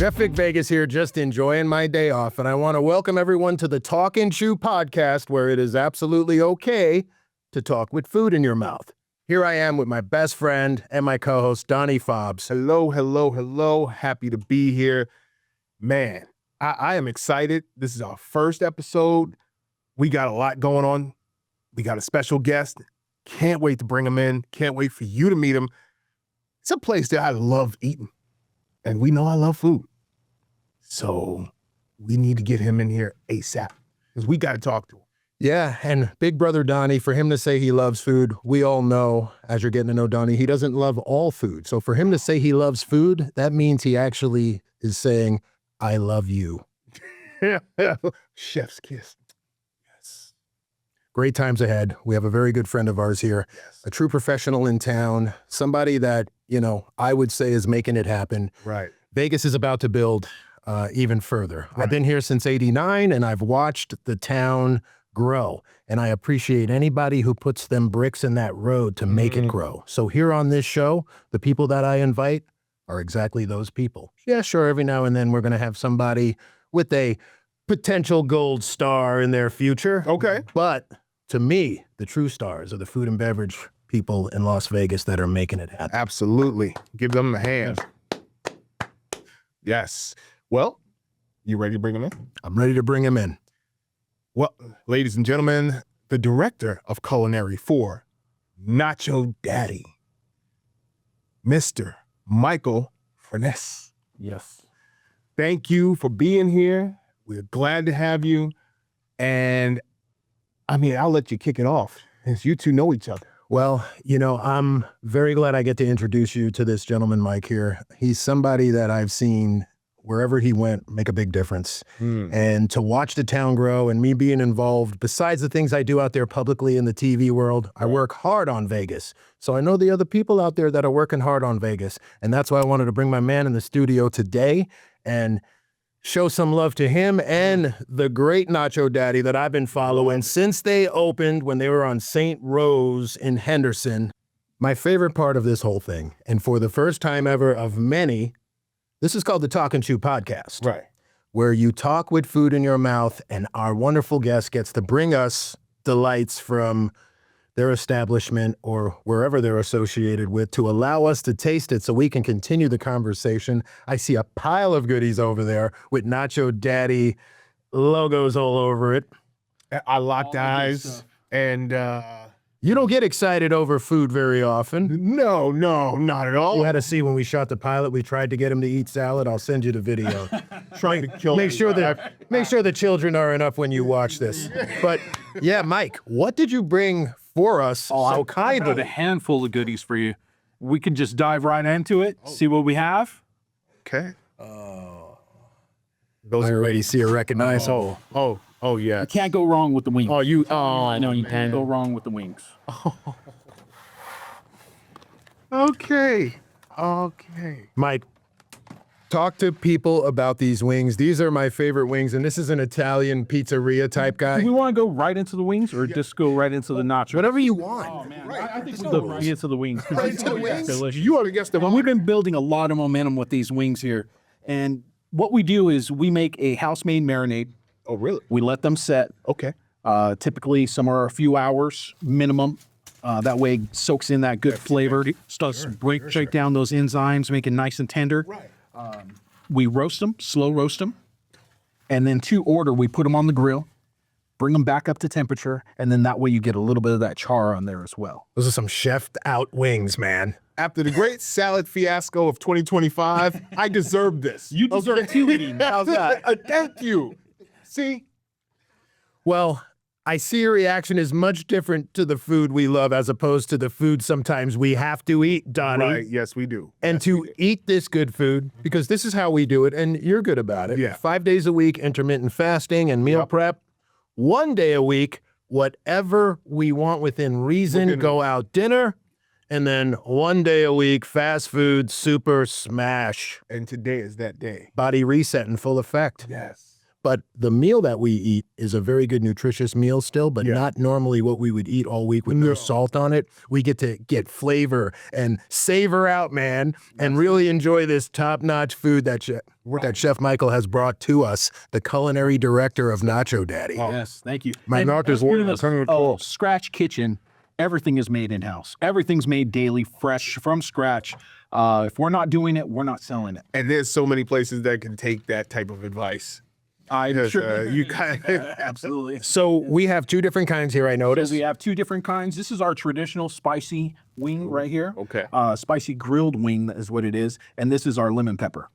Chef Vic Vegas here, just enjoying my day off, and I want to welcome everyone to the Talk and Chew podcast, where it is absolutely okay to talk with food in your mouth. Here I am with my best friend and my co-host, Donnie Fobbs. Hello, hello, hello. Happy to be here. Man, I am excited. This is our first episode. We got a lot going on. We got a special guest. Can't wait to bring him in. Can't wait for you to meet him. It's a place that I love eating, and we know I love food. So we need to get him in here ASAP because we got to talk to him. Yeah, and big brother Donnie, for him to say he loves food, we all know, as you're getting to know Donnie, he doesn't love all food. So for him to say he loves food, that means he actually is saying, I love you. Chef's kiss. Yes. Great times ahead. We have a very good friend of ours here, Yes. a true professional in town, somebody that, I would say is making it happen. Right. Vegas is about to build even further. Right. I've been here since '89, and I've watched the town grow, and I appreciate anybody who puts them bricks in that road to make it grow. So here on this show, the people that I invite are exactly those people. Yeah, sure, every now and then we're going to have somebody with a potential gold star in their future. Okay. But to me, the true stars are the food and beverage people in Las Vegas that are making it happen. Absolutely. Give them a hand. Yes. Well, you ready to bring him in? I'm ready to bring him in. Well, ladies and gentlemen, the director of Culinary for Nacho Daddy, Mr. Michael Frenes. Yes. Thank you for being here. We're glad to have you. And I'll let you kick it off since you two know each other. Well, I'm very glad I get to introduce you to this gentleman, Mike, here. He's somebody that I've seen wherever he went make a big difference. And to watch the town grow and me being involved, besides the things I do out there publicly in the TV world, I work hard on Vegas. So I know the other people out there that are working hard on Vegas. And that's why I wanted to bring my man in the studio today and show some love to him and the great Nacho Daddy that I've been following since they opened when they were on St. Rose in Henderson. My favorite part of this whole thing, and for the first time ever of many, this is called the Talk and Chew podcast. Right. Where you talk with food in your mouth, and our wonderful guest gets to bring us delights from their establishment or wherever they're associated with to allow us to taste it so we can continue the conversation. I see a pile of goodies over there with Nacho Daddy logos all over it. I locked eyes and You don't get excited over food very often. no, not at all. You had to see when we shot the pilot, we tried to get him to eat salad. I'll send you the video. Trying to kill Make sure the children are enough when you watch this. But yeah, Mike, what did you bring for us so I got a kindly? handful of goodies for you. We can just dive right into it, see what we have. Okay. Those I already see or recognize. Oh yeah. You can't go wrong with the wings. I No, you can't go wrong with the wings. Okay. Mike, talk to people about these wings. These are my favorite wings, and this is an Italian pizzeria type Do we guy. want to go right into the wings or just go right into the nachos? Whatever you want. Oh, man. I think we'll go right into the wings. Right into the wings? Delicious. You ought to guess the Well, we've been building a lot of momentum with these wings here. And what we do is we make a house-made marinade. Oh really? We let them set. Okay. Typically, some are a few hours minimum. That way it soaks in that good flavor. Starts to break down those enzymes, make it nice and tender. Right. We roast them, slow roast them. And then to order, we put them on the grill, bring them back up to temperature, and then that way you get a little bit of that char on there as well. Those are some chefed out wings, man. After the great salad fiasco of 2025, I deserve this. You deserve to eat. How's that? Thank you. See? Well, I see your reaction is much different to the food we love as opposed to the food sometimes we have to eat, Donnie. Right. Yes, we do. And Yes, to we do. eat this good food, because this is how we do it, and you're good about it. Yeah. 5 days a week, intermittent fasting and meal Yep. prep. 1 day a week, whatever we want within reason, Within go out dinner. And then 1 day a week, fast food, super smash. And today is that day. Body reset in full effect. Yes. But the meal that we eat is a very good nutritious meal still, but not normally what we would eat all week with no salt on it. We get to get flavor and savor out, man, and really enjoy this top-notch food that Chef Michael has brought to us, the culinary director of Nacho Daddy. Yes, thank you. My mouth is watering. Scratch kitchen. Everything is made in-house. Everything's made daily, fresh, from scratch. If we're not doing it, we're not selling it. And there's so many places that can take that type of advice. You kind of Absolutely. So we have two different kinds here, I noticed. We have two different kinds. This is our traditional spicy wing right here. Okay. Spicy grilled wing is what it is. And this is our lemon pepper.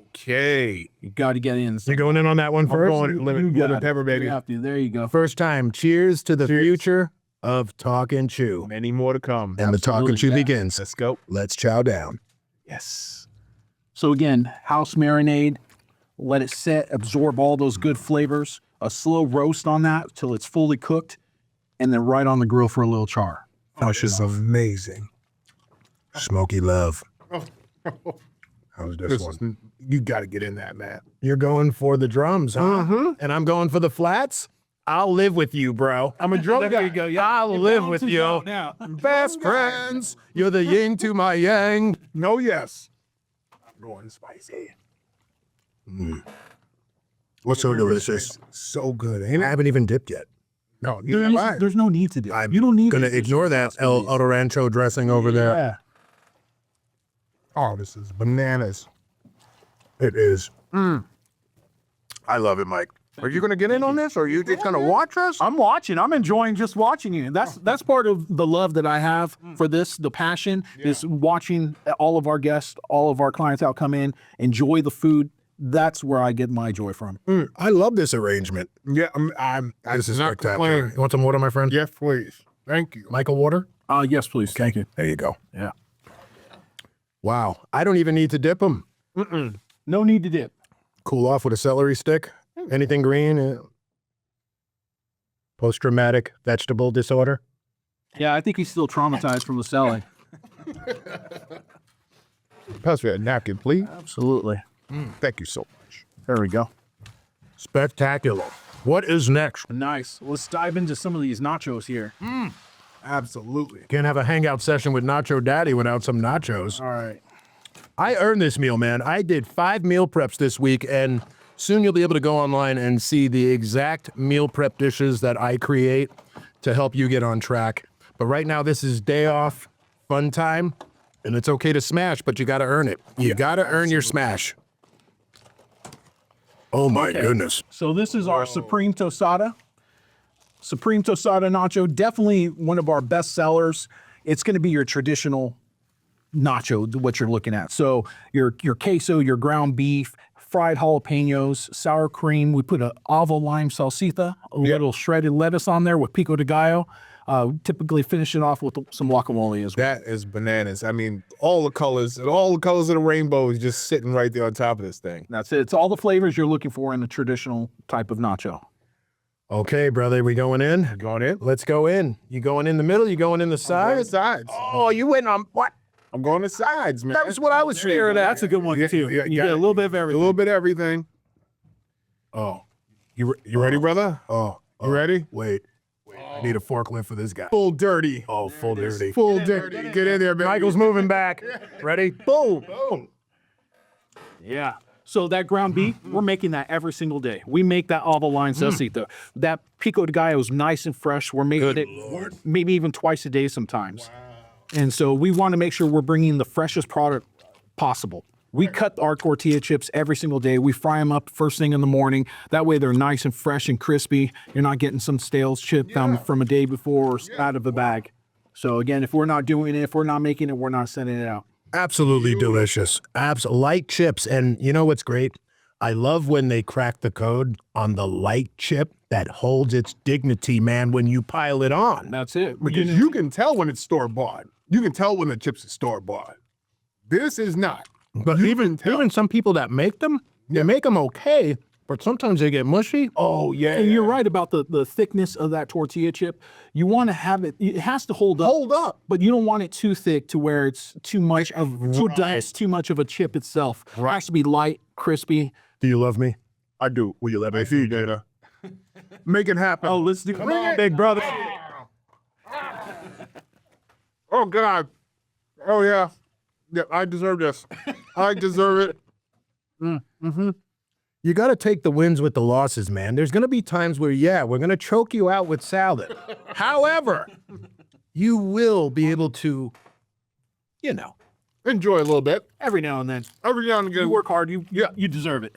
Okay. You got to get in. You're going in on that one first? Lemon pepper, baby. You have to. There you go. First time. Cheers to the future of Talk and Chew. Many more to come. And the Talk and Chew begins. Let's go. Let's chow down. Yes. So again, house marinade. Let it set, absorb all those good flavors. A slow roast on that till it's fully cooked, and then right on the grill for a little char. This is amazing. Smoky love. How's this one? You got to get in that, man. You're going for the drums, huh? And I'm going for the flats? I'll live with you, bro. I'm a drum guy. There you go. Yeah. I'll live with you. Now. Best friends. You're the yin to my yang. No, yes. I'm going spicy. What's so delicious? So good, ain't I it? haven't even dipped yet. No, There's no need to do it. I'm You don't need gonna it. ignore that El Rancho dressing over there. Yeah. Oh, this is bananas. It is. I love it, Mike. Are you going to get in on this, or are you just going to watch us? I'm watching. I'm enjoying just watching you. That's part of the love that I have for this. The passion is watching all of our guests, all of our clients out come in, enjoy the food. That's where I get my joy from. I love this arrangement. Yeah, This is not spectacular. complaining. You want some water, my friend? Yes, please. Thank you. Michael, water? Yes, please. Thank you. There you go. Yeah. Wow. I don't even need to dip them. No need to dip. Cool off with a celery stick. Anything green? Post-traumatic vegetable disorder? Yeah, I think he's still traumatized from the selling. Pass me a napkin, please. Absolutely. Thank you so much. There we go. Spectacular. What is next? Nice. Let's dive into some of these nachos here. Absolutely. Can't have a hangout session with Nacho Daddy without some nachos. All right. I earned this meal, man. I did 5 meal preps this week, and soon you'll be able to go online and see the exact meal prep dishes that I create to help you get on track. But right now, this is day off, fun time, and it's okay to smash, but you got to earn it. You got to earn your smash. Oh, my goodness. So this is our Supreme Tostada. Supreme Tostada nacho, definitely one of our best sellers. It's going to be your traditional nacho, what you're looking at. So your queso, your ground beef, fried jalapenos, sour cream. We put an avo lime salsita, a little shredded lettuce on there with pico de gallo. Typically finish it off with some guacamole as well. That is bananas. I mean, all the colors of the rainbow is just sitting right there on top of this thing. That's it. It's all the flavors you're looking for in a traditional type of nacho. Okay, brother, we going in? Going in? Let's go in. You going in the middle? You going in the sides? Sides. Oh, you went on what? I'm going to sides, man. That was what I was fearing. That's a good one too. yeah, You get a little bit of A everything. little bit of everything. Oh, You ready, brother? oh, You ready? wait. I need a forklift for this guy. Full dirty. Oh, full dirty. Full dirty. Get in there, baby. Michael's moving back. Ready? Boom. Boom. Yeah. So that ground beef, we're making that every single day. We make that avo lime salsita. That pico de gallo is nice and fresh. We're making it maybe even twice a day sometimes. And so we want to make sure we're bringing the freshest product possible. We cut our tortilla chips every single day. We fry them up first thing in the morning. That way they're nice and fresh and crispy. You're not getting some stale chip from a day before or out of the bag. So again, if we're not doing it, if we're not making it, we're not sending it out. Absolutely delicious. Light chips. And you know what's great? I love when they crack the code on the light chip that holds its dignity, man, when you pile it on. That's it. Because you can tell when it's store-bought. You can tell when the chips are store-bought. This is not. But even some people that make them, they make them okay, but sometimes they get mushy. Oh, yeah. And you're right about the thickness of that tortilla chip. You want to have it, it has to hold up. Hold up. But you don't want it too thick to where it's too much of too much of a chip itself. It has to be light, crispy. Do you love me? I do. Will you let me see, Data? Make it happen. Oh, let's do it, big brother. Oh, God. Oh, yeah. Yeah, I deserve this. I deserve it. You got to take the wins with the losses, man. There's going to be times where, yeah, we're going to choke you out with salad. However, you will be able to, you know. Enjoy a little bit. Every now and then. Every now and You again. work hard. You deserve it.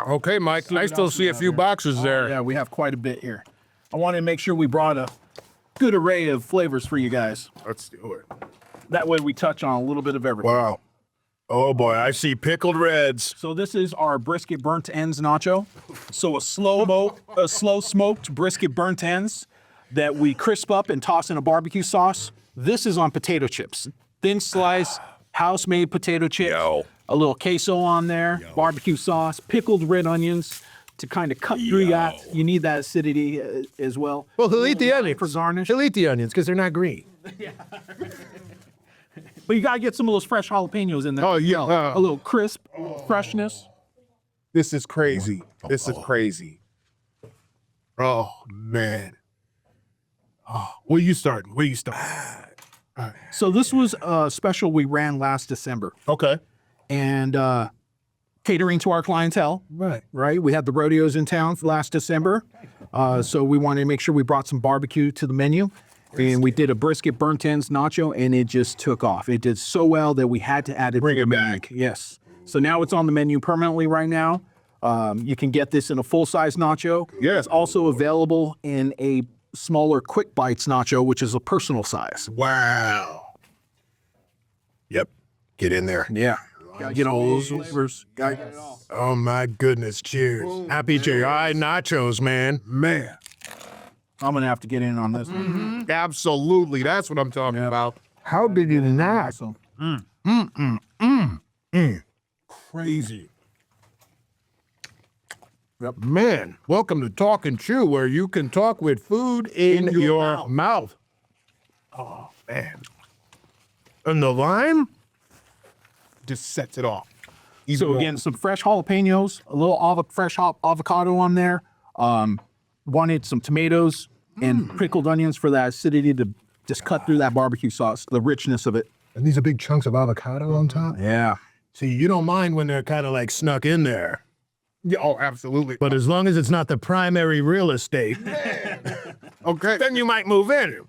Okay, Mike, I still see a few boxes there. Yeah, we have quite a bit here. I wanted to make sure we brought a good array of flavors for you guys. Let's do it. That way we touch on a little bit of everything. Wow. Oh, boy, I see pickled reds. So this is our brisket burnt ends nacho. So a slow smoked brisket burnt ends that we crisp up and toss in a barbecue sauce. This is on potato chips. Thin slice, house-made potato chips. Yo. A little queso on there, barbecue sauce, pickled red onions to kind of cut through that. You need that acidity as well. Well, he'll eat the onions. For garnish. He'll eat the onions because they're not green. But you gotta get some of those fresh jalapenos in there. Oh, yeah. A little crisp freshness. This is crazy. This is crazy. Oh, man. Oh, where you starting? Where you starting? So this was a special we ran last December. Okay. And catering to our clientele. Right. We had the rodeos in town last December. So we wanted to make sure we brought some barbecue to the menu. And we did a brisket burnt ends nacho, and it just took off. It did so well that we had to add it. Bring to it the menu. back. Yes. So now it's on the menu permanently right now. You can get this in a full-size nacho. Yeah. It's also available in a smaller quick bites nacho, which is a personal size. Wow. Yep. Get in there. Yeah. Gotta get all those flavors. Oh, my goodness. Cheers. Happy J.I. nachos, man. Man. I'm gonna have to get in on this. Absolutely. That's what I'm talking about. How did you not? So, Crazy. Man, welcome to Talk and Chew, where you can talk with food in your mouth. Oh, man. And the lime? Just sets it off. So again, some fresh jalapenos, a little fresh avocado on there. Wanted some tomatoes and pickled onions for that acidity to just cut through that barbecue sauce, the richness of it. And these are big chunks of avocado on top? Yeah. See, you don't mind when they're kind of like snuck in there. Yeah, oh, absolutely. But as long as it's not the primary real estate, Okay. then you might move in.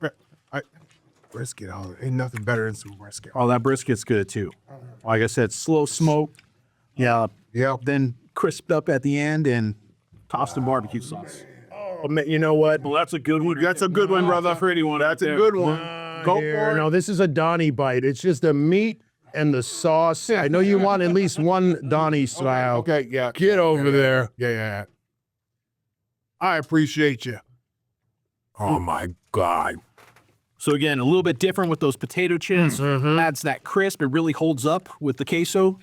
Brisket, oh, ain't nothing better than some brisket. Oh, that brisket's good too. Like I said, slow smoke. Yeah. Yeah. Then crisped up at the end and tossed in barbecue sauce. Oh, man, you know what? Well, that's a good one. That's a good one, brother. Pretty one. That's a good one. Go Here. for it. No, this is a Donnie bite. It's just the meat and the sauce. I know you want at least one Donnie style. Okay, yeah. Get over there. Yeah. I appreciate you. Oh, my God. So again, a little bit different with those potato chips. Adds that crisp. It really holds up with the queso.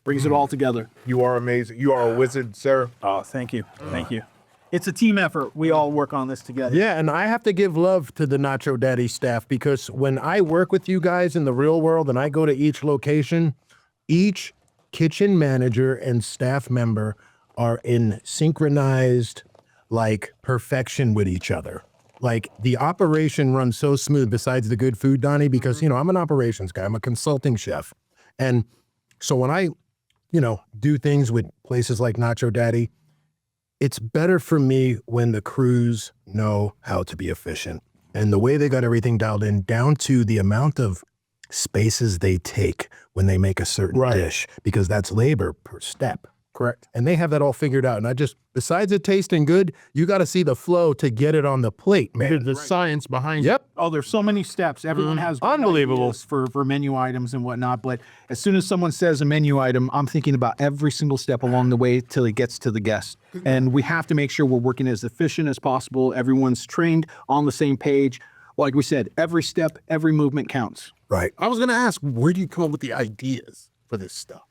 Brings it all together. You are amazing. You are a wizard, sir. Oh, thank you. Thank you. It's a team effort. We all work on this together. Yeah, and I have to give love to the Nacho Daddy staff because when I work with you guys in the real world and I go to each location, each kitchen manager and staff member are in synchronized, like, perfection with each other. Like, the operation runs so smooth besides the good food, Donnie, because, you know, I'm an operations guy. I'm a consulting chef. And so when I, do things with places like Nacho Daddy, it's better for me when the crews know how to be efficient. And the way they got everything dialed in, down to the amount of spaces they take when they make a certain dish, because that's labor per step. Correct. And they have that all figured out. And besides it tasting good, you got to see the flow to get it on the plate, man. The science behind Yep. Oh, there's so many steps. Everyone has Unbelievable. ideas for menu items and whatnot. But as soon as someone says a menu item, I'm thinking about every single step along the way till it gets to the guest. And we have to make sure we're working as efficient as possible. Everyone's trained on the same page. Like we said, every step, every movement counts. Right. I was going to ask, where do you come up with the ideas for this stuff?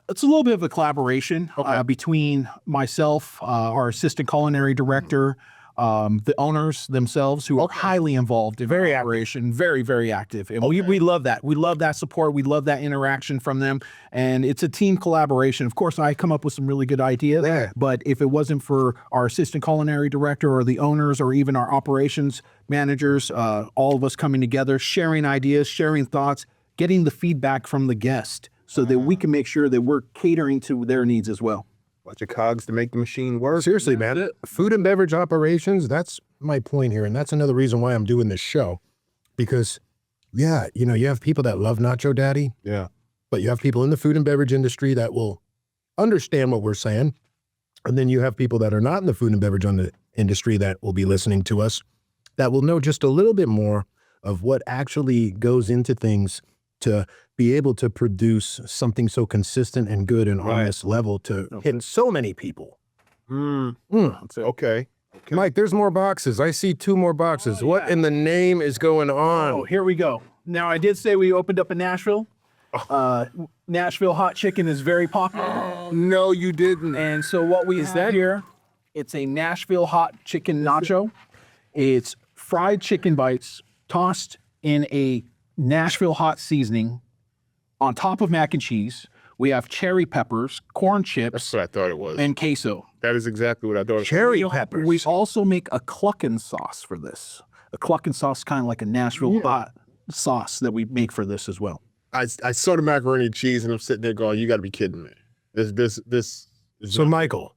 It's a little bit of a collaboration between myself, our assistant culinary director, the owners themselves who are highly involved in very operation, very, very active. And we love that. We love that support. We love that interaction from them. And it's a team collaboration. Of course, I come up with some really good ideas, but if it wasn't for our assistant culinary director or the owners or even our operations managers, all of us coming together, sharing ideas, sharing thoughts, getting the feedback from the guest so that we can make sure that we're catering to their needs as well. Bunch of cogs to make the machine work. Seriously, man. Food and beverage operations, that's my point here. And that's another reason why I'm doing this show. Because, yeah, you know, you have people that love Nacho Daddy. Yeah. But you have people in the food and beverage industry that will understand what we're saying. And then you have people that are not in the food and beverage industry that will be listening to us that will know just a little bit more of what actually goes into things to be able to produce something so consistent and good and on this level to hit so many people. Okay. Mike, there's more boxes. I see 2 more boxes. What in the name is going on? Oh, here we go. Now, I did say we opened up in Nashville. Nashville hot chicken is very popular. No, you didn't. And so what we have here, it's a Nashville hot chicken nacho. It's fried chicken bites tossed in a Nashville hot seasoning on top of mac and cheese. We have cherry peppers, corn chips, That's what I thought it was. and queso. That is exactly what I thought. Cherry peppers. We also make a cluckin' sauce for this. A cluckin' sauce, kind of like a Nashville hot sauce that we make for this as well. I saw the macaroni and cheese, and I'm sitting there going, "You got to be kidding me!" This is So, Michael,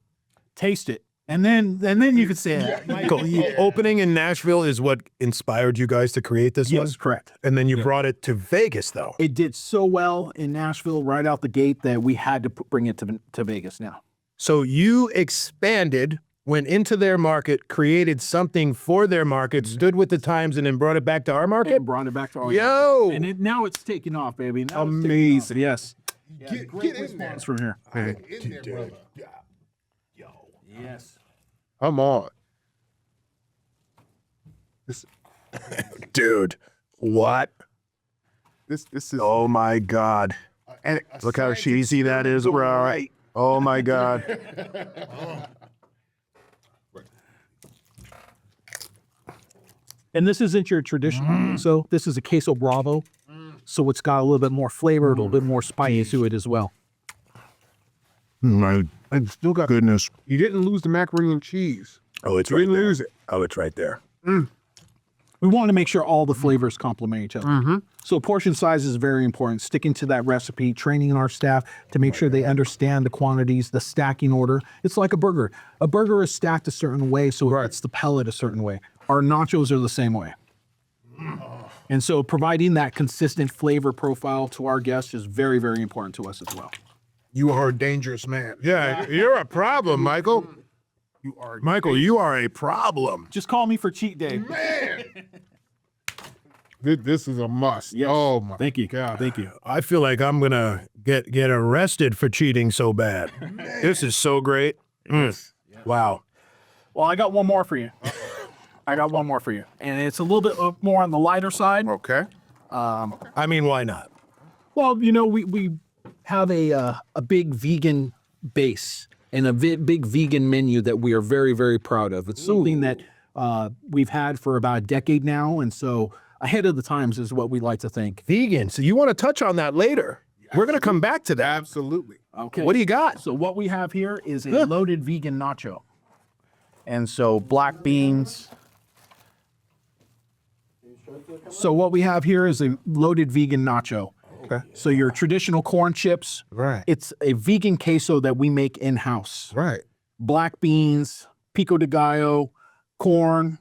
Taste it, and then you could say it. Michael, opening in Nashville is what inspired you guys to create this one? Yes, correct. And then you brought it to Vegas, though. It did so well in Nashville right out the gate that we had to bring it to Vegas now. So you expanded, went into their market, created something for their market, stood with the times, and then brought it back to our market? And brought it back to our Yo! and now it's taking off, baby. Now amazing. Yes. Get in there. From here. Yes. Come on. Dude, what? This is. Oh, my God. And Look how cheesy that is, bro. Oh, my God. And this isn't your traditional. So this is a queso bravo. So it's got a little bit more flavor, a little bit more spice to it as well. My I still got. goodness. You didn't lose the macaroni and cheese. Oh, it's You right didn't there. lose it. Oh, it's right there. We want to make sure all the flavors complement each other. So portion size is very important. Sticking to that recipe, training our staff to make sure they understand the quantities, the stacking order. It's like a burger. A burger is stacked a certain way, so it's the pellet a certain way. Our nachos are the same way. And so providing that consistent flavor profile to our guests is very, very important to us as well. You are a dangerous man. Yeah, you're a problem, Michael. You are. Michael, you are a problem. Just call me for cheat day. This is a must. Yes. Oh my. Thank you. God. Thank you. I feel like I'm going to get arrested for cheating so bad. This is so great. Wow. Well, I got one more for you. I got one more for you. And it's a little bit more on the lighter side. Okay. I mean, why not? Well, you know, we have a big vegan base and a big vegan menu that we are very, very proud of. It's something that we've had for about a decade now. And so ahead of the times is what we like to think. Vegan. So you want to touch on that later. We're going to come back to that. Absolutely. Okay. What do you got? So what we have here is a loaded vegan nacho. And so black beans. So what we have here is a loaded vegan nacho. Okay. So your traditional corn chips. Right. It's a vegan queso that we make in-house. Right. Black beans, pico de gallo, corn.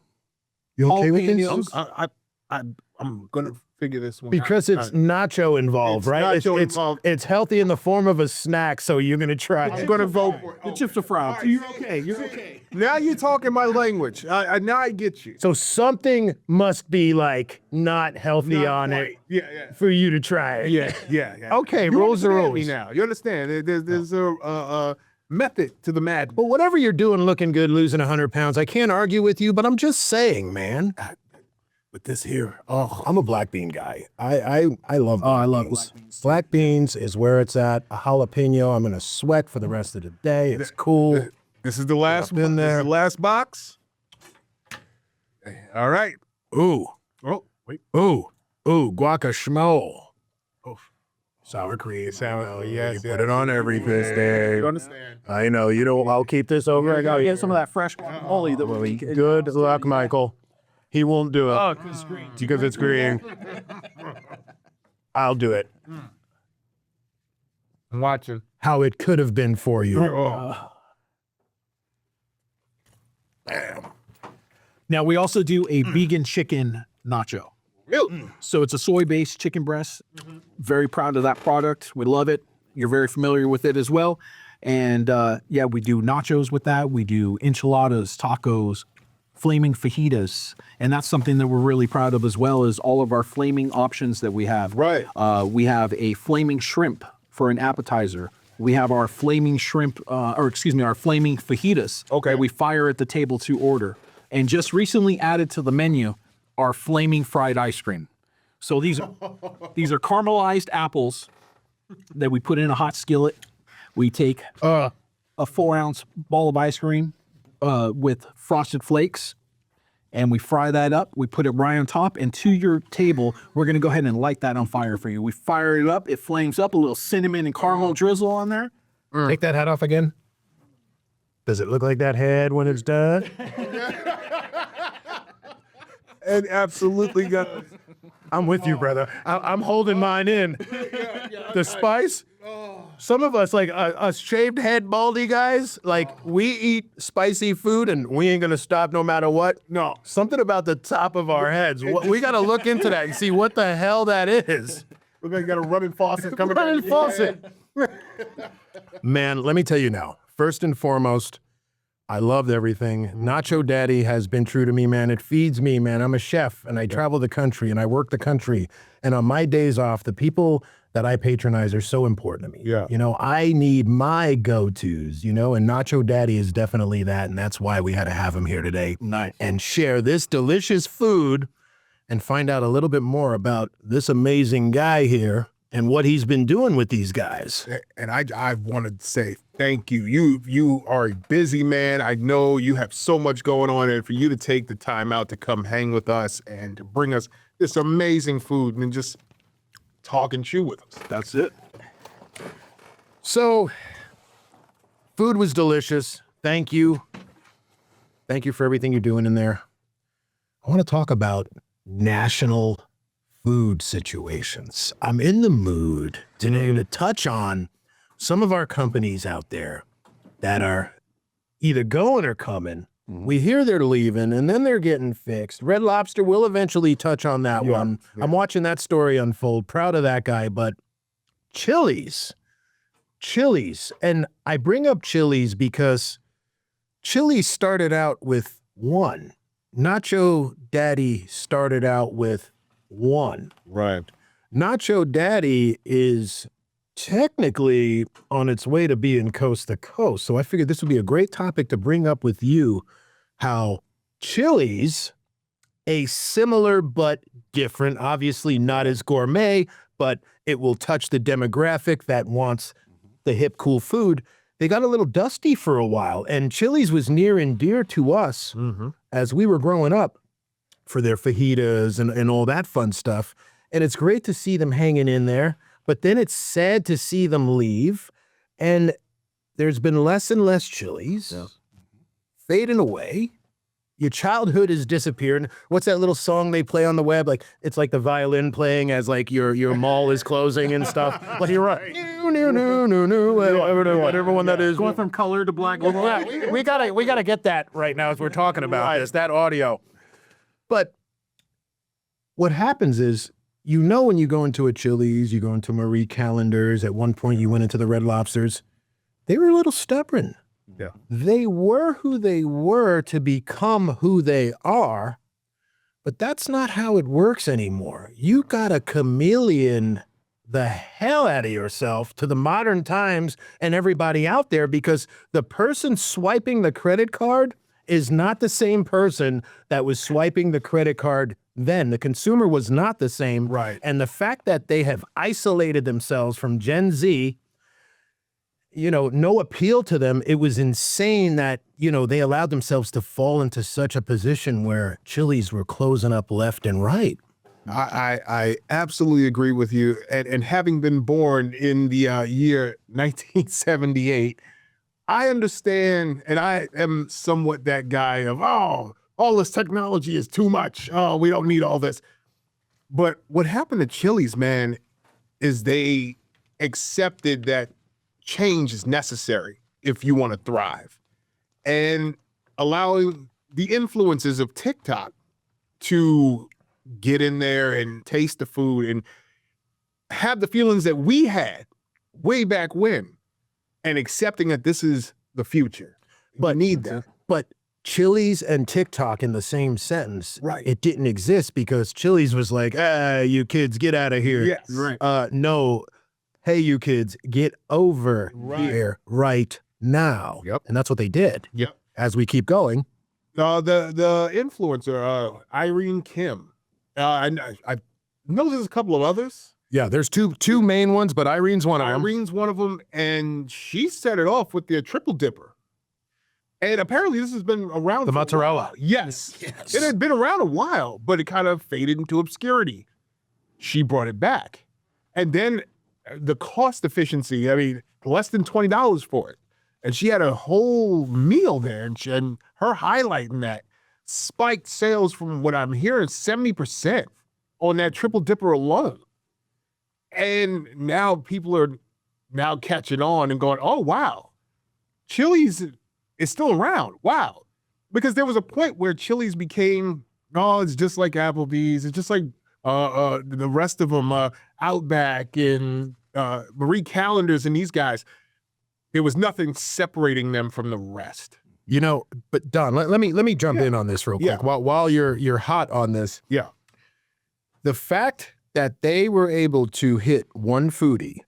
You okay with jalapenos. this? I'm gonna figure this one Because out. it's nacho involved, It's right? nacho involved. It's healthy in the form of a snack, so you're going to try I'm it. gonna vote for it. The chips are fried. So you're okay. You're okay. Now you're talking my language. Now I get you. So something must be like not healthy Not on quite. it Yeah. for you to try it. Yeah. Okay, You rules are understand me rules. now. You understand? There's a method to the madness. But whatever you're doing, looking good, losing 100 pounds, I can't argue with you, but I'm just saying, man. With this here, I'm a black bean guy. I love black I love beans. black beans. Black beans is where it's at. A jalapeno, I'm going to sweat for the rest of the day. It's cool. This is the last Been one. This is there. the last box. All right. Ooh, Oh, wait. ooh, guacamole. Sour cream. Sour. Yes. Put it on everything. You understand? I know. You know, I'll keep this over. I got Get some of that fresh guacamole that we Good luck, Michael. He won't do it. Oh, because green. Because it's green. I'll do it. I'm watching. How it could have been for you. Oh. Now we also do a vegan chicken nacho. So it's a soy-based chicken breast. Very proud of that product. We love it. You're very familiar with it as well. And yeah, we do nachos with that. We do enchiladas, tacos, flaming fajitas. And that's something that we're really proud of as well, is all of our flaming options that we have. Right. We have a flaming shrimp for an appetizer. We have our flaming shrimp, our flaming fajitas. Okay. That we fire at the table to order. And just recently added to the menu, our flaming fried ice cream. So these are caramelized apples that we put in a hot skillet. We take a 4-ounce ball of ice cream with frosted flakes, and we fry that up. We put it right on top, and to your table, we're gonna go ahead and light that on fire for you. We fire it up, it flames up, a little cinnamon and caramel drizzle on there. Take that hat off again. Does it look like that head when it's done? It absolutely does. I'm with you, brother. I'm holding mine in. The spice. Some of us, like us shaved head baldy guys, like we eat spicy food and we ain't gonna stop no matter what. No. Something about the top of our heads. We gotta look into that and see what the hell that is. We're going to get a running faucet coming Running back. faucet. Man, let me tell you now. First and foremost, I loved everything. Nacho Daddy has been true to me, man. It feeds me, man. I'm a chef and I travel the country and I work the country. And on my days off, the people that I patronize are so important to me. Yeah. You know, I need my go-tos, you know, and Nacho Daddy is definitely that. And that's why we had to have him here today. Nice. And share this delicious food and find out a little bit more about this amazing guy here and what he's been doing with these guys. And I wanted to say thank you. You are a busy man. I know you have so much going on, and for you to take the time out to come hang with us and to bring us this amazing food and just talk and chew with us. That's it. So, food was delicious. Thank you. Thank you for everything you're doing in there. I want to talk about national food situations. I'm in the mood today to touch on some of our companies out there that are either going or coming. We hear they're leaving and then they're getting fixed. Red Lobster will eventually touch on that one. Yeah. I'm watching that story unfold. Proud of that guy, but Chili's. And I bring up Chili's because Chili's started out with one. Nacho Daddy started out with one. Right. Nacho Daddy is technically on its way to being coast to coast. So I figured this would be a great topic to bring up with you, how Chili's, a similar but different, obviously not as gourmet, but it will touch the demographic that wants the hip, cool food. They got a little dusty for a while, and Chili's was near and dear to us as we were growing up for their fajitas and all that fun stuff. And it's great to see them hanging in there, but then it's sad to see them leave. And there's been less and less Chili's fading away. Your childhood is disappearing. What's that little song they play on the web? Like, it's like the violin playing as like your mall is closing and stuff. Like, you're right. Whatever one that is. Going from color to black. We gotta get that right now as we're talking about this, that audio. But what happens is, you know, when you go into a Chili's, you go into Marie Callender's, at one point you went into the Red Lobsters, they were a little stubborn. Yeah. They were who they were to become who they are, but that's not how it works anymore. You gotta chameleon the hell out of yourself to the modern times and everybody out there, because the person swiping the credit card is not the same person that was swiping the credit card then. The consumer was not the same. Right. And the fact that they have isolated themselves from Gen Z, no appeal to them. It was insane that, they allowed themselves to fall into such a position where Chili's were closing up left and right. I absolutely agree with you. And having been born in the year 1978, I understand, and I am somewhat that guy of, all this technology is too much. Oh, we don't need all this. But what happened to Chili's, man, is they accepted that change is necessary if you want to thrive. And allowing the influences of TikTok to get in there and taste the food and have the feelings that we had way back when, and accepting that this is the future. But need that. But Chili's and TikTok in the same sentence, Right. it didn't exist because Chili's was like, you kids, get out of here. Yes. Right. No, hey, you kids, get over Right. here right now. Yep. And that's what they did. Yep. As we keep going. The influencer, Irene Kim. I know there's a couple of others. Yeah, there's two main ones, but Irene's one of them. Irene's one of them, and she set it off with the triple dipper. And apparently this has been around The for a mozzarella. while. Yes. It had been around a while, but it kind of faded into obscurity. She brought it back. And then the cost efficiency, less than $20 for it. And she had a whole meal there, and her highlighting that spiked sales from what I'm hearing, 70% on that triple dipper alone. And now people are now catching on and going, oh, wow, Chili's is still around. Wow. Because there was a point where Chili's became, it's just like Applebee's. It's just like the rest of them, Outback and Marie Callender's and these guys. There was nothing separating them from the rest. But Don, let me jump in on this real quick. Yeah. While you're hot on this. Yeah. The fact that they were able to hit one foodie,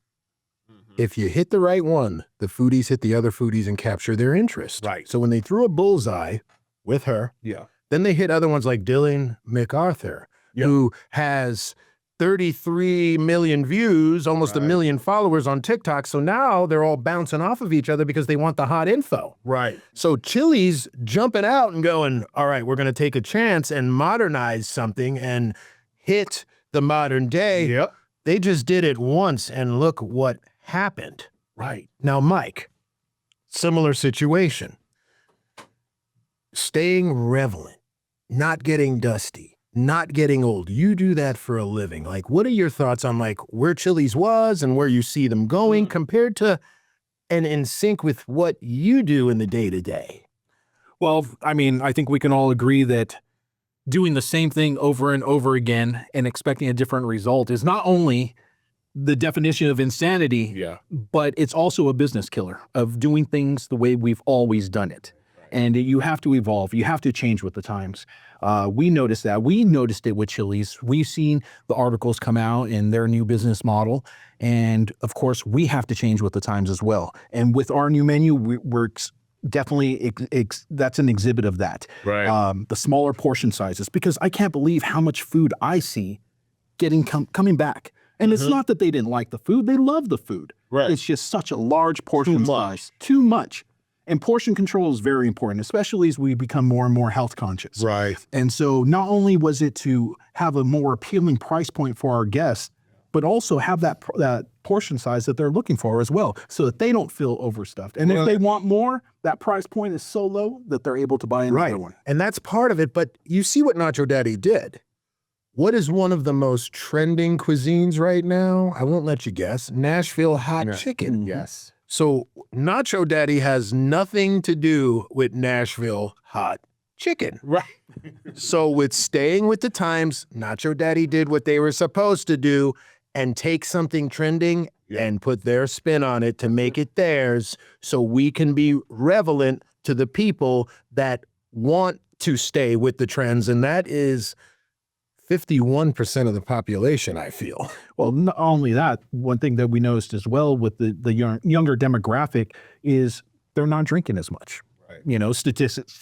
if you hit the right one, the foodies hit the other foodies and capture their interest. Right. So when they threw a bullseye with her, Yeah. then they hit other ones like Dylan MacArthur, who has 33 million views, almost a million followers on TikTok. So now they're all bouncing off of each other because they want the hot info. Right. So Chili's jumping out and going, all right, we're going to take a chance and modernize something and hit the modern day. Yep. They just did it once and look what happened. Right. Now, Mike, similar situation. Staying relevant, not getting dusty, not getting old. You do that for a living. Like, what are your thoughts on where Chili's was and where you see them going compared to and in sync with what you do in the day-to-day? Well, I think we can all agree that doing the same thing over and over again and expecting a different result is not only the definition of insanity, but it's also a business killer of doing things the way we've always done it. And you have to evolve. You have to change with the times. We noticed that. We noticed it with Chili's. We've seen the articles come out in their new business model. And of course, we have to change with the times as well. And with our new menu, we're definitely, that's an exhibit of that. Right. The smaller portion sizes, because I can't believe how much food I see coming back. And it's not that they didn't like the food. They love the food. Right. It's just such a large portion size. Too much. And portion control is very important, especially as we become more and more health conscious. Right. And so not only was it to have a more appealing price point for our guests, but also have that portion size that they're looking for as well, so that they don't feel overstuffed. And if they want more, that price point is so low that they're able to buy another one. And that's part of it. But you see what Nacho Daddy did. What is one of the most trending cuisines right now? I won't let you guess. Nashville hot chicken. Yes. So Nacho Daddy has nothing to do with Nashville hot chicken. Right. So with staying with the times, Nacho Daddy did what they were supposed to do and take something trending and put their spin on it to make it theirs, so we can be relevant to the people that want to stay with the trends. And that is 51% of the population, I feel. Well, not only that, one thing that we noticed as well with the younger demographic is they're not drinking as much. Right. Statistics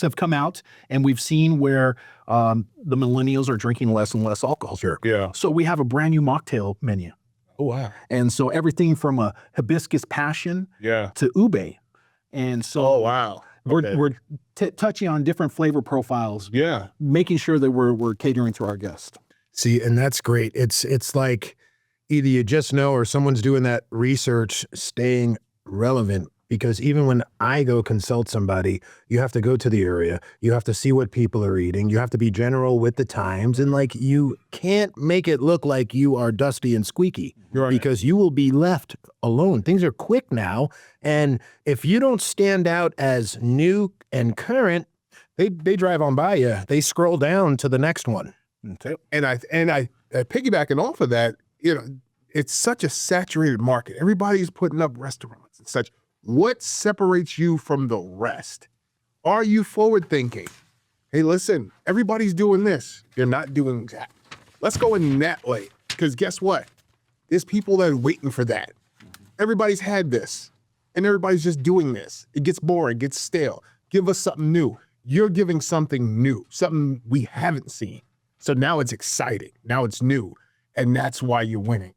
have come out, and we've seen where the millennials are drinking less and less alcohol. Sure. Yeah. So we have a brand new mocktail menu. Oh, wow. And so everything from a hibiscus passion Yeah. to ube. And so Oh, wow. Okay. we're touching on different flavor profiles, Yeah. making sure that we're catering to our guests. See, and that's great. It's like either you just know or someone's doing that research, staying relevant. Because even when I go consult somebody, you have to go to the area, you have to see what people are eating, you have to be general with the times, and like you can't make it look like you are dusty and squeaky Right. because you will be left alone. Things are quick now, and if you don't stand out as new and current, they drive on by you. They scroll down to the next one. And I piggybacking off of that, it's such a saturated market. Everybody's putting up restaurants and such. What separates you from the rest? Are you forward thinking? Hey, listen, everybody's doing this. You're not doing that. Let's go in that way. Because guess what? There's people that are waiting for that. Everybody's had this. And everybody's just doing this. It gets boring, gets stale. Give us something new. You're giving something new, something we haven't seen. So now it's exciting. Now it's new. And that's why you're winning.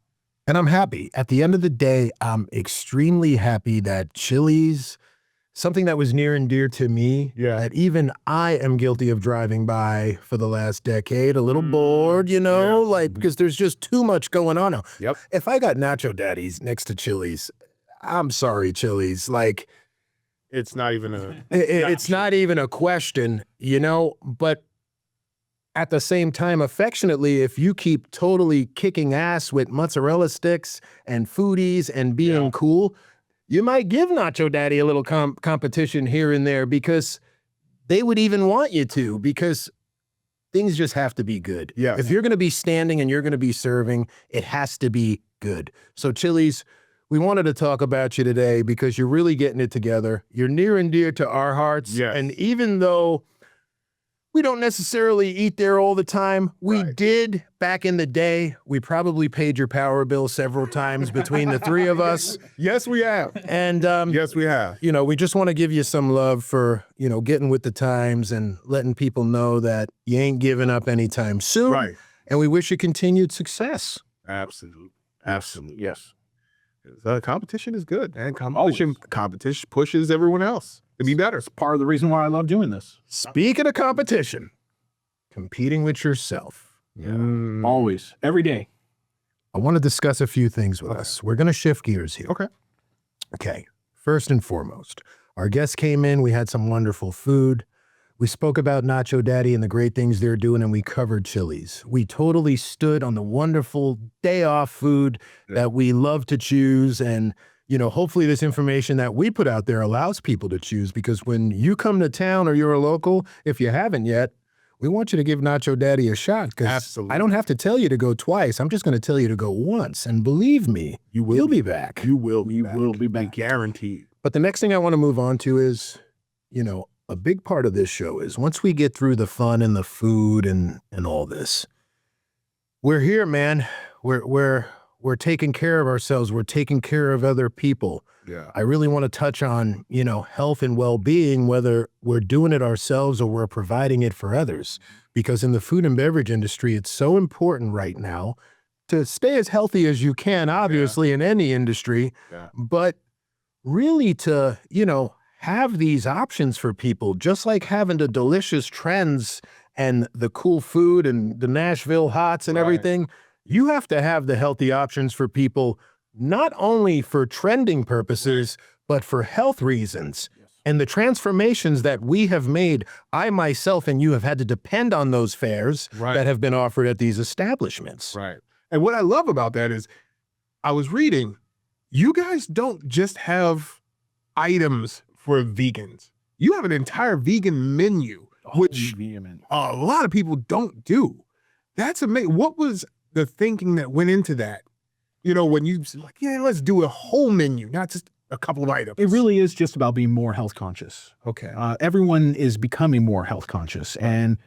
And I'm happy. At the end of the day, I'm extremely happy that Chili's, something that was near and dear to me, that even I am guilty of driving by for the last decade, a little bored, because there's just too much going on now. Yep. If I got Nacho Daddies next to Chili's, I'm sorry, Chili's. Like, It's not even a... it's not even a question, but at the same time, affectionately, if you keep totally kicking ass with mozzarella sticks and foodies and being cool, you might give Nacho Daddy a little competition here and there because they would even want you to, because things just have to be good. Yeah. If you're going to be standing and you're going to be serving, it has to be good. So Chili's, we wanted to talk about you today because you're really getting it together. You're near and dear to our hearts. Yes. And even though we don't necessarily eat there all the time, we did back in the day. We probably paid your power bill several times between the three of us. Yes, we have. And, Yes, we have. we just want to give you some love for, getting with the times and letting people know that you ain't giving up anytime soon. Right. And we wish you continued success. Absolutely. Absolutely. Yes. Competition is good, and competition pushes everyone else to be better. Part of the reason why I love doing this. Speaking of competition, competing with yourself. Always, every day. I want to discuss a few things with us. We're going to shift gears here. Okay. First and foremost, our guests came in. We had some wonderful food. We spoke about Nacho Daddy and the great things they're doing, and we covered Chili's. We totally stood on the wonderful day off food that we love to choose. And, hopefully this information that we put out there allows people to choose, because when you come to town or you're a local, if you haven't yet, we want you to give Nacho Daddy a shot, because I don't have to tell you to go twice. I'm just going to tell you to go once. And believe me, you'll be back. You will be back. Guaranteed. But the next thing I want to move on to is, a big part of this show is once we get through the fun and the food and all this, we're here, man. We're taking care of ourselves. We're taking care of other people. Yeah. I really want to touch on, health and well-being, whether we're doing it ourselves or we're providing it for others. Because in the food and beverage industry, it's so important right now to stay as healthy as you can, obviously, in any industry, but really to, have these options for people, just like having the delicious trends and the cool food and the Nashville hots and everything. You have to have the healthy options for people, not only for trending purposes, but for health reasons. And the transformations that we have made, I myself and you have had to depend on those fares that have been offered at these establishments. Right. And what I love about that is, I was reading, you guys don't just have items for vegans. You have an entire vegan menu, which a lot of people don't do. That's amazing. What was the thinking that went into that? When you let's do a whole menu, not just a couple of items. It really is just about being more health conscious. Okay. Everyone is becoming more health conscious, and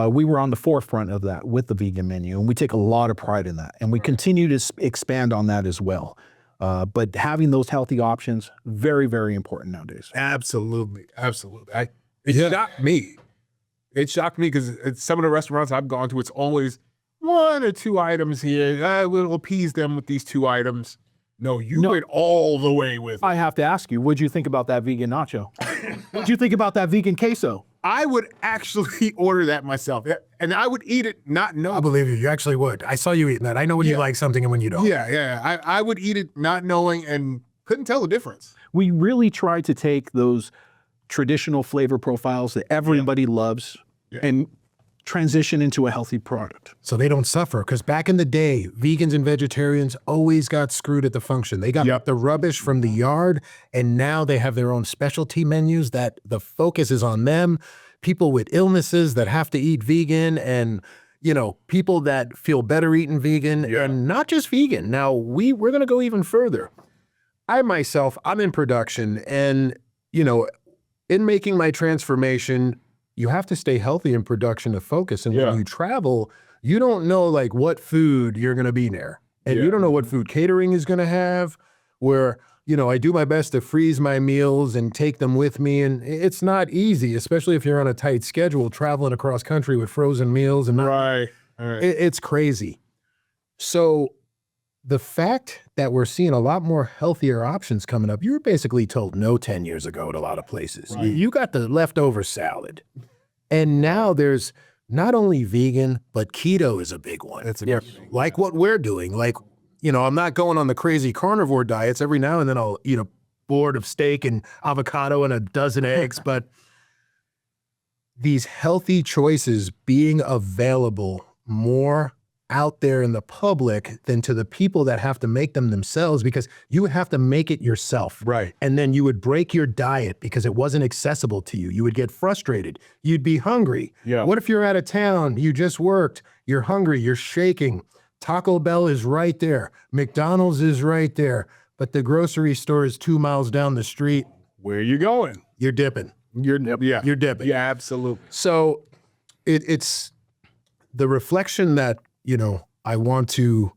we were on the forefront of that with the vegan menu, and we take a lot of pride in that, and we continue to expand on that as well. But having those healthy options, very, very important nowadays. Absolutely. Absolutely. It shocked me. It shocked me because some of the restaurants I've gone to, it's always, 1 or 2 items here. We'll appease them with these 2 items. No, you went all the way with it. I have to ask you, what'd you think about that vegan nacho? What'd you think about that vegan queso? I would actually order that myself, and I would eat it not I knowing. believe you. You actually would. I saw you eating that. I know when you like something and when you don't. Yeah. I would eat it not knowing and couldn't tell the difference. We really tried to take those traditional flavor profiles that everybody loves and transition into a healthy product. So they don't suffer. Because back in the day, vegans and vegetarians always got screwed at the function. They got the rubbish from the yard, and now they have their own specialty menus that the focus is on them. People with illnesses that have to eat vegan, and people that feel better eating vegan, and not just vegan. Now we're going to go even further. I'm in production, and in making my transformation, you have to stay healthy in production to focus. And when you travel, you don't know what food you're going to be near. And you don't know what food catering is going to have, where, I do my best to freeze my meals and take them with me. And it's not easy, especially if you're on a tight schedule, traveling across country with frozen meals. And Right. It's crazy. So the fact that we're seeing a lot more healthier options coming up, you were basically told no 10 years ago at a lot of places. Right. You got the leftover salad. And now there's not only vegan, but keto is a big one. That's a big thing. Like what we're doing. I'm not going on the crazy carnivore diets. Every now and then I'll eat a board of steak and avocado and a dozen eggs. But these healthy choices being available more out there in the public than to the people that have to make them themselves, because you would have to make it yourself. Right. And then you would break your diet because it wasn't accessible to you. You would get frustrated. You'd be hungry. Yeah. What if you're out of town, you just worked, you're hungry, you're shaking. Taco Bell is right there. McDonald's is right there. But the grocery store is 2 miles down the street. Where are you going? You're dipping. You're dipping. Yeah, absolutely. So it's the reflection that I want to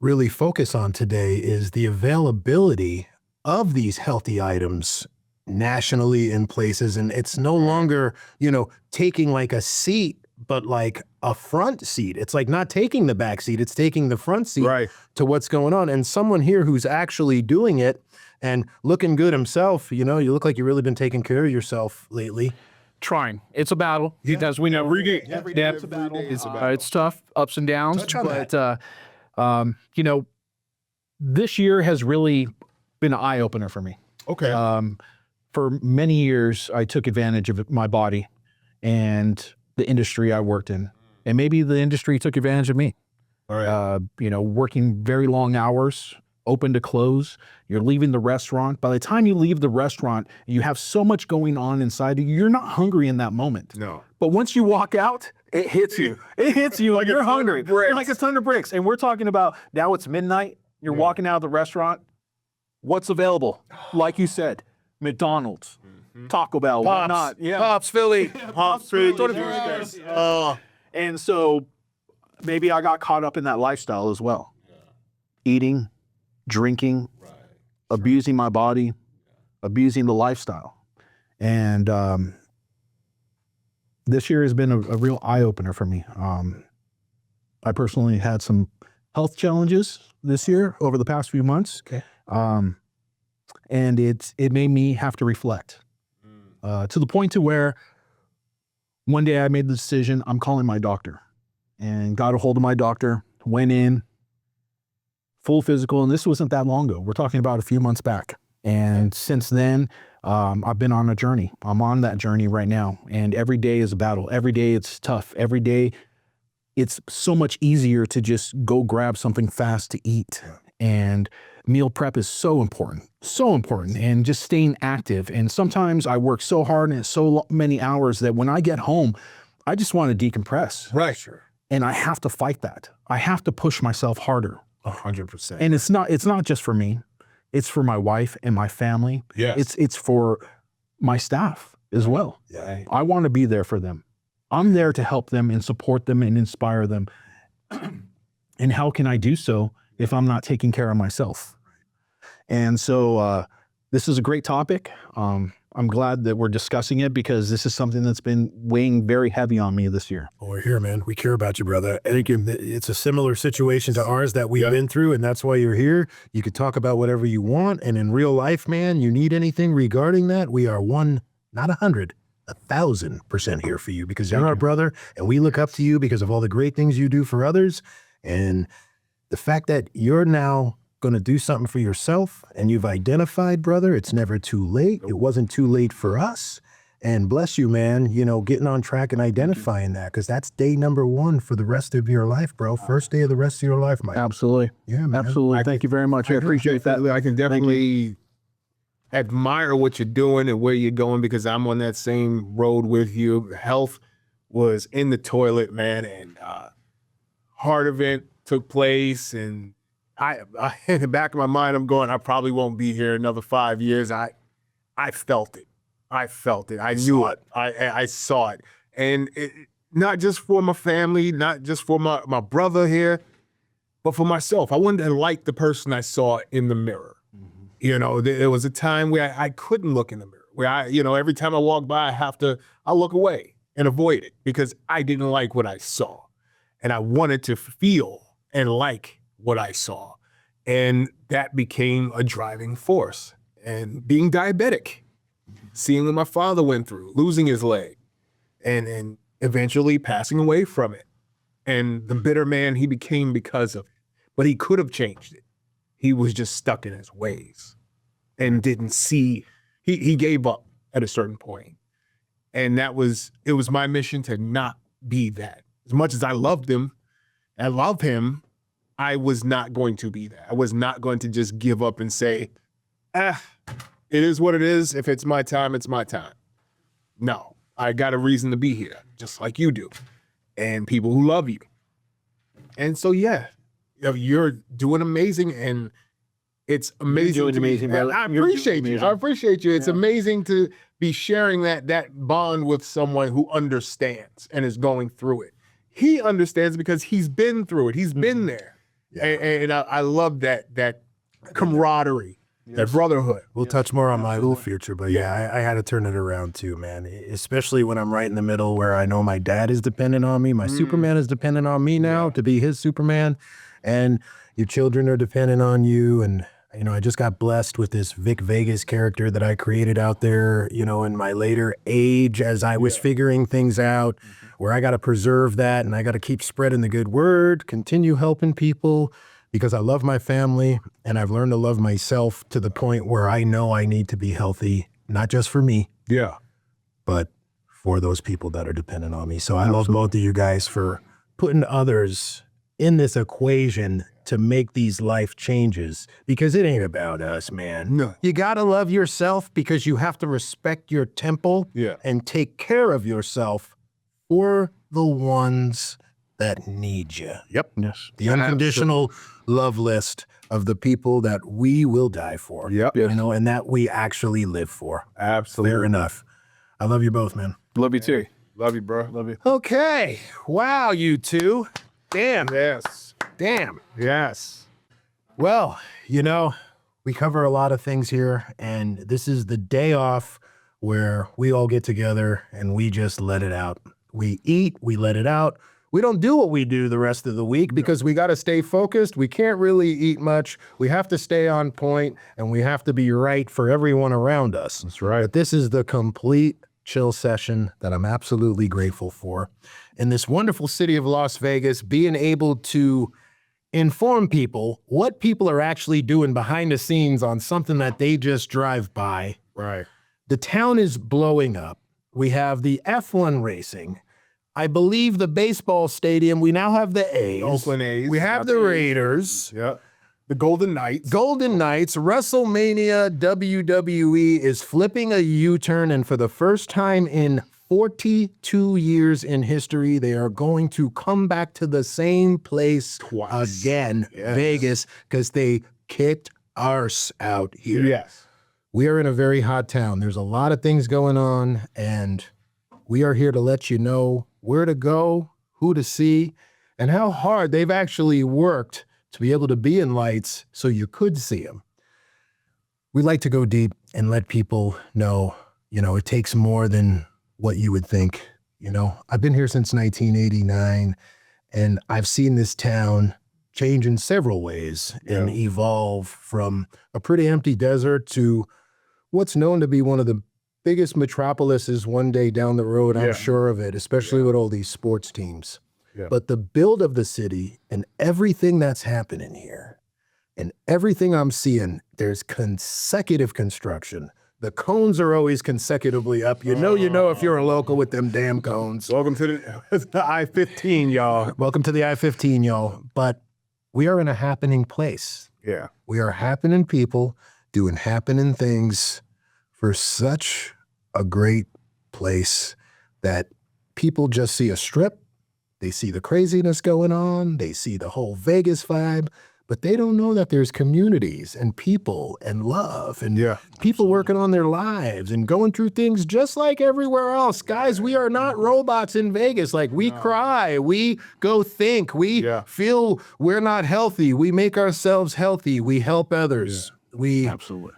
really focus on today is the availability of these healthy items nationally in places. And it's no longer, taking a seat, but a front seat. It's not taking the back seat, it's taking the front seat to what's going on. And someone here who's actually doing it and looking good himself, you look like you've really been taking care of yourself lately. Trying. It's a battle, as we know. Every day it's a battle. It's tough, ups and downs. Touch on But this year has really been an eye opener for me. Okay. For many years, I took advantage of my body and the industry I worked in, and maybe the industry took advantage of me. All right. Working very long hours, open to close. You're leaving the restaurant. By the time you leave the restaurant, you have so much going on inside you. You're not hungry in that moment. No. But once you walk out, it hits you. It hits you like you're hungry. You're like a ton of bricks. And we're talking about now it's midnight. You're walking out of the restaurant. What's available? Like you said, McDonald's, Taco Bell, whatnot. Yeah. Pops Philly. Pops Philly. And so maybe I got caught up in that lifestyle as well. Eating, drinking, abusing my body, abusing the lifestyle. And this year has been a real eye-opener for me. I personally had some health challenges this year over the past few months. Okay. And it made me have to reflect to the point to where one day I made the decision, I'm calling my doctor, and got a hold of my doctor, went in, full physical, and this wasn't that long ago. We're talking about a few months back. And since then, I've been on a journey. I'm on that journey right now. And every day is a battle. Every day it's tough. Every day it's so much easier to just go grab something fast to eat. And meal prep is so important, and just staying active. And sometimes I work so hard and it's so many hours that when I get home, I just want to decompress. Right. Sure. And I have to fight that. I have to push myself harder. 100%. And it's not just for me. It's for my wife and my family. Yes. It's for my staff as well. Yeah. I want to be there for them. I'm there to help them and support them and inspire them. And how can I do so if I'm not taking care of myself? And so this is a great topic. I I'm glad that we're discussing it because this is something that's been weighing very heavy on me this year. Well, we're here, man. We care about you, brother. I think it's a similar situation to ours that we've been through, and that's why you're here. You could talk about whatever you want, and in real life, man, you need anything regarding that, we are one, not 100, 1,000% here for you because you're our brother, and we look up to you because of all the great things you do for others, and the fact that you're now going to do something for yourself and you've identified, brother, it's never too late. It wasn't too late for us. And bless you, man, you know, getting on track and identifying that because that's day number 1 for the rest of your life, bro. First day of the rest of your life, Mike. Absolutely. Yeah, man. Absolutely. Thank you very much. I appreciate that. I can definitely admire what you're doing and where you're going because I'm on that same road with you. Health was in the toilet, man, and heart event took place, and I in the back of my mind, I'm going, I probably won't be here another 5 years. I felt it. I felt it. I knew it. I saw it. And not just for my family, not just for my brother here, but for myself. I wanted to like the person I saw in the mirror. Mm-hmm. You know, there was a time where I couldn't look in the mirror, where every time I walk by, I look away and avoid it because I didn't like what I saw. And I wanted to feel and like what I saw. And that became a driving force. And being diabetic, seeing what my father went through, losing his leg, and eventually passing away from it. And the bitter man he became because of it. But he could have changed it. He was just stuck in his ways and didn't see, he gave up at a certain point. And it was my mission to not be that. As much as I loved him, I love him, I was not going to be that. I was not going to just give up and say, it is what it is. If it's my time, it's my time. No, I got a reason to be here, just like you do. And people who love you. And so, you're doing amazing, and it's amazing. You're doing amazing, brother. I appreciate you. I appreciate you. It's amazing to be sharing that bond with someone who understands and is going through it. He understands because he's been through it. He's been there. Yeah. And I love that camaraderie, that brotherhood. We'll touch more on my little future, but I had to turn it around too, man. Especially when I'm right in the middle where I know my dad is dependent on me. My Superman is dependent on me now to be his Superman. And your children are dependent on you. And, I just got blessed with this Vic Vegas character that I created out there, in my later age as I was figuring things out, where I got to preserve that and I got to keep spreading the good word, continue helping people because I love my family and I've learned to love myself to the point where I know I need to be healthy, not just for me, but for those people that are dependent on me. So I love both of you guys for putting others in this equation to make these life changes because it ain't about us, man. No. You got to love yourself because you have to respect your temple and take care of yourself for the ones that need you. Yep. Yes. The unconditional love list of the people that we will die for. Yep. And that we actually live for. Absolutely. Fair enough. I love you both, man. Love you too. Love you, bro. Love you. Okay. Wow, you two. Damn. Yes. Damn. Yes. Well, we cover a lot of things here, and this is the day off where we all get together and we just let it out. We eat, we let it out. We don't do what we do the rest of the week because we got to stay focused. We can't really eat much. We have to stay on point, and we have to be right for everyone around us. That's right. But this is the complete chill session that I'm absolutely grateful for. In this wonderful city of Las Vegas, being able to inform people what people are actually doing behind the scenes on something that they just drive by. Right. The town is blowing up. We have the F1 racing. I believe the baseball stadium, we now have the A's. Oakland A's. We have the Raiders. Yeah. The Golden Knights. Golden Knights. WrestleMania WWE is flipping a U-turn, and for the first time in 42 years in history, they are going to come back to the same place Twice. Again, Vegas, because they kicked arse out here. Yes. We are in a very hot town. There's a lot of things going on, and we are here to let you know where to go, who to see, and how hard they've actually worked to be able to be in lights so you could see them. We like to go deep and let people know you know, it takes more than what you would think. You know, I've been here since 1989, and I've seen this town change in several ways and evolve from a pretty empty desert to what's known to be one of the biggest metropolises one day down the road. I'm sure of it, especially with all these sports teams. But the build of the city and everything that's happening here and everything I'm seeing, there's consecutive construction. The cones are always consecutively up. You know if you're a local with them damn cones. Welcome to the I-15, y'all. Welcome to the I-15, y'all. But we are in a happening place. Yeah. We are happening people doing happening things for such a great place that people just see a strip. They see the craziness going on. They see the whole Vegas vibe, but they don't know that there's communities and people and love and people working on their lives and going through things just like everywhere else. Guys, we are not robots in Vegas. Like, we cry, we go think, we feel we're not healthy. We make ourselves healthy. We help others. Absolutely.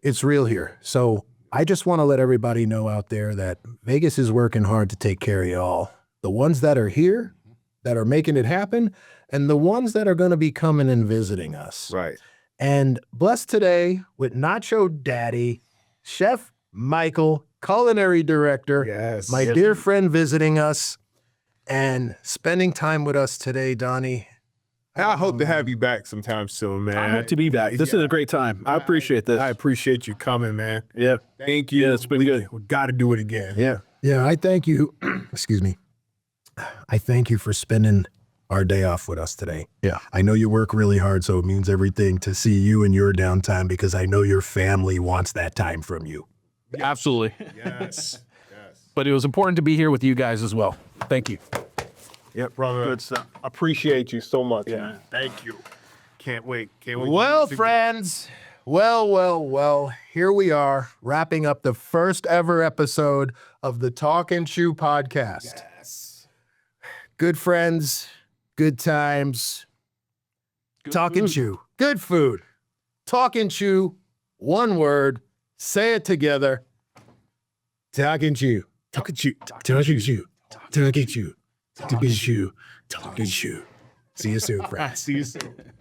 It's real here. So I just want to let everybody know out there that Vegas is working hard to take care of y'all. The ones that are here, that are making it happen, and the ones that are going to be coming and visiting us. Right. And blessed today with Nacho Daddy, Chef Michael, culinary director, my dear friend visiting us and spending time with us today, Donnie. I hope to have you back sometime soon, man. I hope to be back. This is a great time. I appreciate this. I appreciate you coming, man. Yeah. Thank you. Yeah, it's been good. We got to do it again. Yeah. Yeah, I thank you. Excuse me. I thank you for spending our day off with us today. Yeah. I know you work really hard, so it means everything to see you in your downtime because I know your family wants that time from you. Absolutely. Yes. But it was important to be here with you guys as well. Thank you. Yep, brother. Good stuff. Appreciate you so much, man. Thank you. Can't wait. Can't wait. Well, friends, well, here we are wrapping up the first ever episode of the Talk and Chew podcast. Yes. Good friends, good times, Talk and Chew, good food. Talk and Chew, one word, say it together. Talk and Chew. Talk and chew. Talk and Chew. Talk and Chew. Talk and Chew. Talk and Chew. See you soon, friends. See you soon.